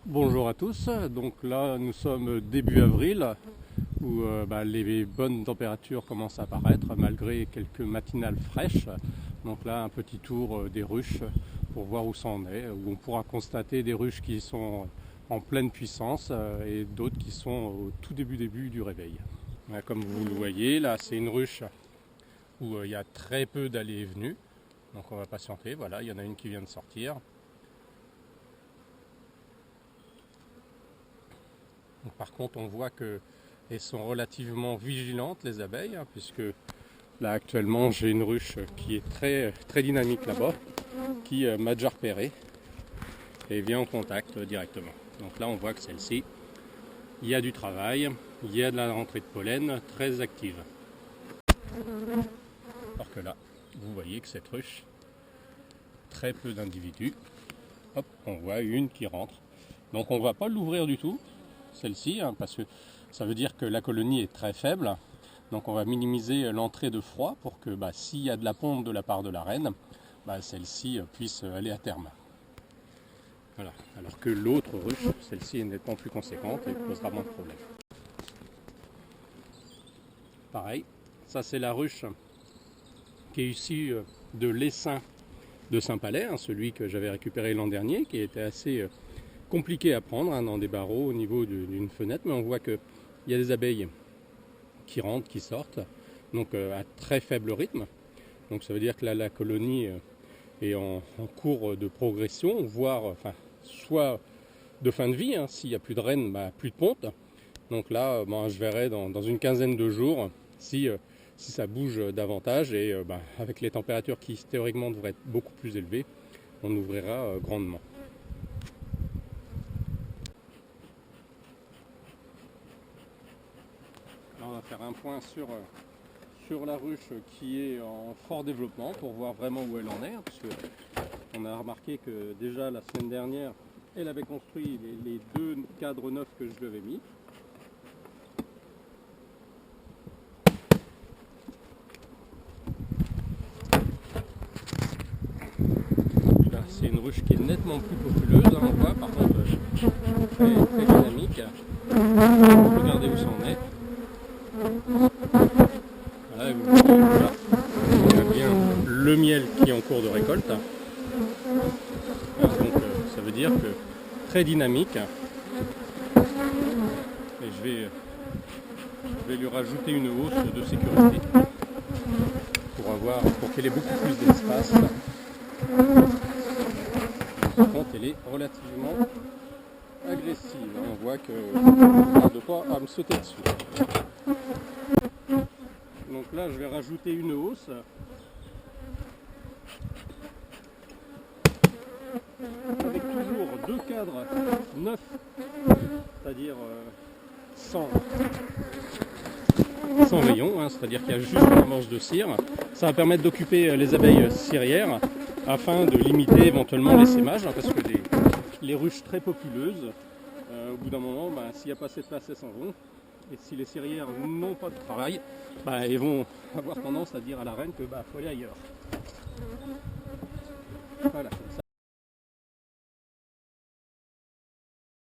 Bonjour à tous, donc là nous sommes début avril où les bonnes températures commencent à apparaître malgré quelques matinales fraîches. Donc là un petit tour des ruches pour voir où ça en est, où on pourra constater des ruches qui sont en pleine puissance et d'autres qui sont au tout début du réveil. Comme vous le voyez, là c'est une ruche où il y a très peu d'allées et venues, donc on va patienter. Voilà, il y en a une qui vient de sortir. Par contre, on voit qu'elles sont relativement vigilantes, les abeilles, puisque là actuellement j'ai une ruche qui est très dynamique là-bas, qui m'a déjà repéré et vient en contact directement. Donc là on voit que celle-ci, il y a du travail, il y a de la rentrée de pollen très active. Alors que là, vous voyez que cette ruche, très peu d'individus, hop, on voit une qui rentre. Donc on ne va pas l'ouvrir du tout, celle-ci, parce que ça veut dire que la colonie est très faible. Donc on va minimiser l'entrée de froid pour que s'il y a de la ponte de la part de la reine, celle-ci puisse aller à terme. Voilà. Alors que l'autre ruche, celle-ci est nettement plus conséquente et posera moins de problèmes. Pareil, ça c'est la ruche qui est issue de l'essaim de Saint-Palais, celui que j'avais récupéré l'an dernier, qui était assez compliqué à prendre dans des barreaux au niveau d'une fenêtre, mais on voit qu'il y a des abeilles qui rentrent, qui sortent, donc à très faible rythme. Donc ça veut dire que là, la colonie est en cours de progression, voire soit de fin de vie, s'il n'y a plus de reine, plus de ponte. Donc là, je verrai dans une quinzaine de jours si ça bouge davantage et avec les températures qui théoriquement devraient être beaucoup plus élevées, on ouvrira grandement. Là, on va faire un point sur la ruche qui est en fort développement pour voir vraiment où elle en est, parce qu'on a remarqué que déjà la semaine dernière, elle avait construit les deux cadres neufs que je lui avais mis. C'est une ruche qui est nettement plus populeuse, on voit, par contre très dynamique. Regardez où ça en est. Voilà, on a bien le miel qui est en cours de récolte. Donc ça veut dire que très dynamique. Et je vais lui rajouter une hausse de sécurité pour qu'elle ait beaucoup plus d'espace. Par contre, elle est relativement agressive. On voit qu'elle n'a pas à me sauter dessus. Donc là, je vais rajouter une hausse. Avec toujours deux cadres neufs, c'est-à-dire sans rayon, c'est-à-dire qu'il y a juste une amorce de cire. Ça va permettre d'occuper les abeilles cirières afin de limiter éventuellement l'essaimage, parce que les ruches très populeuses, au bout d'un moment, s'il n'y a pas assez de place, elles s'en vont. Et si les cirières n'ont pas de travail, elles vont avoir tendance à dire à la reine que faut aller ailleurs. Voilà.